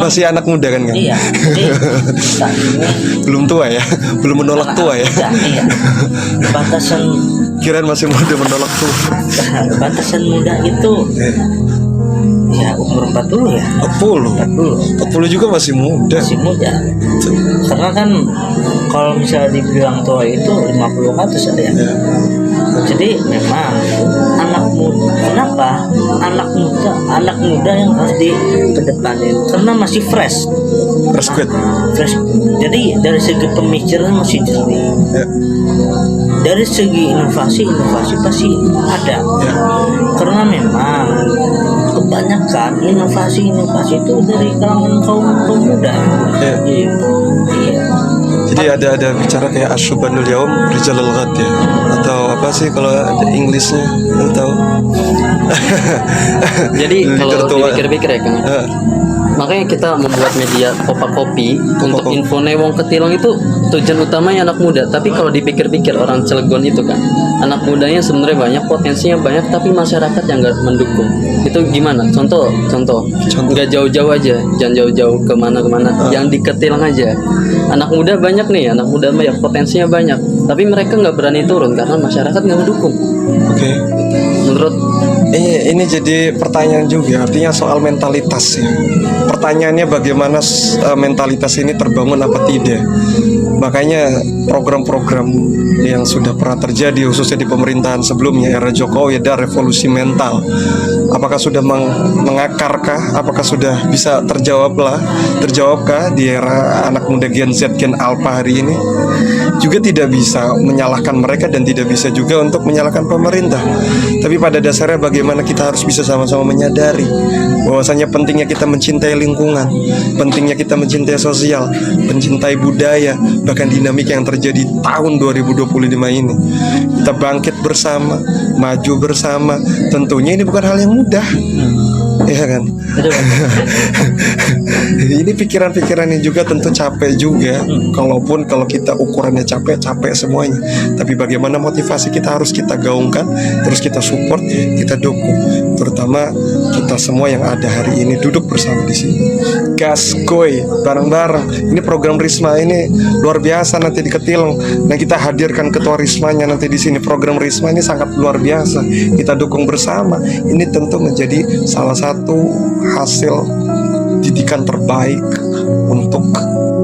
Masih anak muda kan? Iya. Jadi saat ini Belum tua ya, belum menolak tua ya. muda, iya. Batasan Kirain masih muda menolak tua. batasan muda itu ya umur 40 ya. 40 juga masih muda. Masih muda. Karena kan kalau misalnya dibilang tua itu 50 ke atas ada ya. Ya. Jadi memang anak muda, kenapa anak muda yang harus dikedepanin karena masih fresh. Fresh. Jadi dari segi pemikiran masih jernih. Ya. Dari segi inovasi pasti ada. Ya. Karena memang kebanyakan inovasi itu dari kalangan kaum muda. Ya. Gitu. Iya. Jadi ada bicara kayak asyubanul yaum rijalul ghad ya, atau apa sih kalau ada Inggrisnya atau Jadi kalau dipikir-pikir ya Kang, Ah, makanya kita membuat media kopi untuk Kopi. info Wong Ketilang itu tujuan utamanya anak muda. Tapi kalau dipikir-pikir orang Cilegon itu kan anak mudanya sebenarnya banyak, potensinya banyak, tapi masyarakat yang nggak mendukung. Itu gimana? Contoh, nggak jauh-jauh aja, jangan jauh-jauh kemana-kemana, yang di Ketilang aja. Anak muda banyak nih, anak muda banyak, potensinya banyak, tapi mereka nggak berani turun karena masyarakat nggak mendukung. Oke. Menurut Ini jadi pertanyaan juga, artinya soal mentalitas ya. Pertanyaannya bagaimana mentalitas ini terbangun apa tidak. Makanya program-program yang sudah pernah terjadi khususnya di pemerintahan sebelumnya era Jokowi ada revolusi mental. Apakah sudah mengakarkah? Apakah sudah bisa terjawabkah di era anak muda Gen Z, Gen Alpha hari ini? Juga tidak bisa menyalahkan mereka dan tidak bisa juga untuk menyalahkan pemerintah. Tapi pada dasarnya bagaimana kita harus bisa sama-sama menyadari bahwasanya pentingnya kita mencintai lingkungan, pentingnya kita mencintai sosial, mencintai budaya, bahkan dinamika yang terjadi tahun 2025 ini. Kita bangkit bersama, maju bersama. Tentunya ini bukan hal yang mudah. Iya kan? Ini pikiran-pikiran ini juga tentu capek juga. Kalau kita ukurannya capek semuanya. Tapi bagaimana motivasi kita harus kita gaungkan, terus kita support, kita dukung. Terutama kita semua yang ada hari ini duduk bersama di sini. Gas goy bareng-bareng. Ini program Risma ini luar biasa nanti di Ketilang. Nah, kita hadirkan ketua Rismanya nanti di sini. Program Risma ini sangat luar biasa. Kita dukung bersama. Ini tentu menjadi salah satu hasil didikan terbaik untuk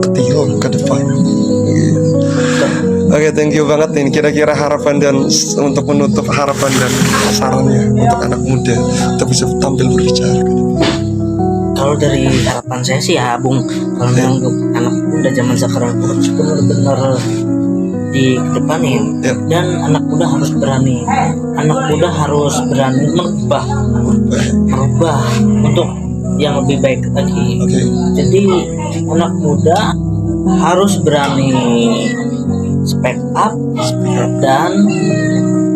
Ketilang ke depan. Oke, thank you banget nih. Kira-kira harapan dan untuk menutup harapan dan sarannya untuk anak muda untuk bisa tampil berbicara. Kalau dari harapan saya sih ya Bung, kalau memang untuk anak muda zaman sekarang harus benar-benar dikedepanin. Ya. Dan anak muda harus berani merubah untuk yang lebih baik lagi. Oke. Jadi anak muda harus berani speak up dan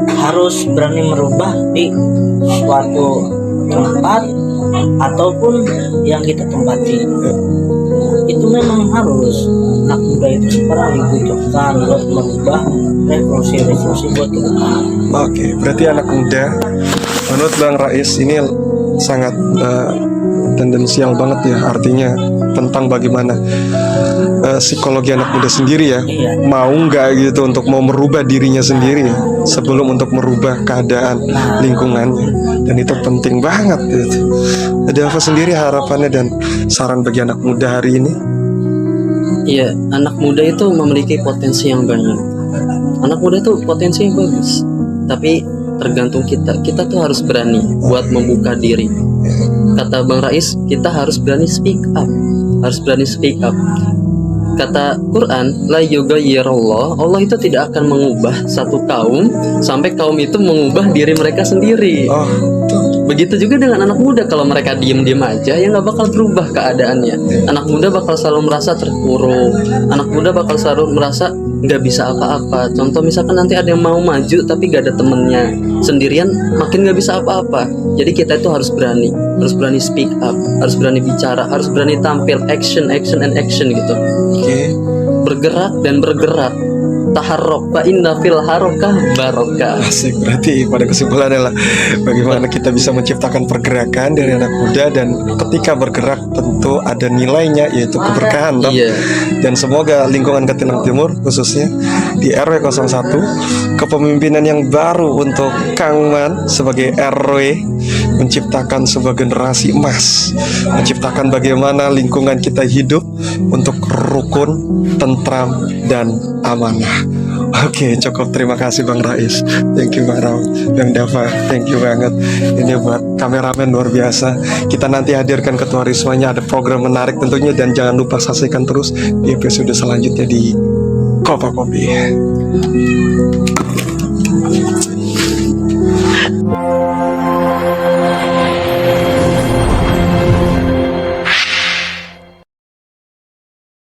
harus berani merubah di suatu tempat ataupun yang kita tempati. Itu memang harus anak muda itu sekarang dibutuhkan buat merubah revolusi buat ke depan. Oke, berarti anak muda menurut Bang Rais ini sangat tendensial banget ya, artinya tentang bagaimana psikologi anak muda sendiri ya, mau nggak gitu untuk mau merubah dirinya sendiri sebelum untuk merubah keadaan lingkungannya, dan itu penting banget gitu. Ada apa sendiri harapannya dan saran bagi anak muda hari ini? Iya, anak muda itu memiliki potensi yang banyak. Anak muda itu potensi yang bagus, tapi tergantung kita. Kita tuh harus berani buat membuka diri. Kata Bang Rais, kita harus berani speak up. Kata Quran, la yughayyirullah, Allah itu tidak akan mengubah satu kaum sampai kaum itu mengubah diri mereka sendiri. Oh, Begitu juga dengan anak muda, kalau mereka diem-diem aja ya nggak bakal berubah keadaannya. Anak muda bakal selalu merasa terpuruk, anak muda bakal selalu merasa nggak bisa apa-apa. Contoh misalkan nanti ada yang mau maju tapi gak ada temennya, sendirian makin nggak bisa apa-apa. Jadi kita itu harus berani speak up, harus berani bicara, harus berani tampil, action and action gitu. oke. Bergerak dan bergerak. taharrok fa inna fil harokah barokah. Asik, berarti pada kesimpulannya lah bagaimana kita bisa menciptakan pergerakan dari anak muda, dan ketika bergerak tentu ada nilainya yaitu keberkahan toh. Iya. Dan semoga lingkungan Ketilang Timur khususnya di RW 01 kepemimpinan yang baru untuk Kang Man sebagai RW menciptakan sebuah generasi emas, menciptakan bagaimana lingkungan kita hidup untuk rukun, tentram, dan amanah. Oke, cukup. Terima kasih Bang Rais. Thank you Bang Ram, Bang Dava. Thank you banget. Ini buat kameramen luar biasa. Kita nanti hadirkan Ketua Rismanya, ada program menarik tentunya, dan jangan lupa saksikan terus di episode selanjutnya di Kopa Kopi.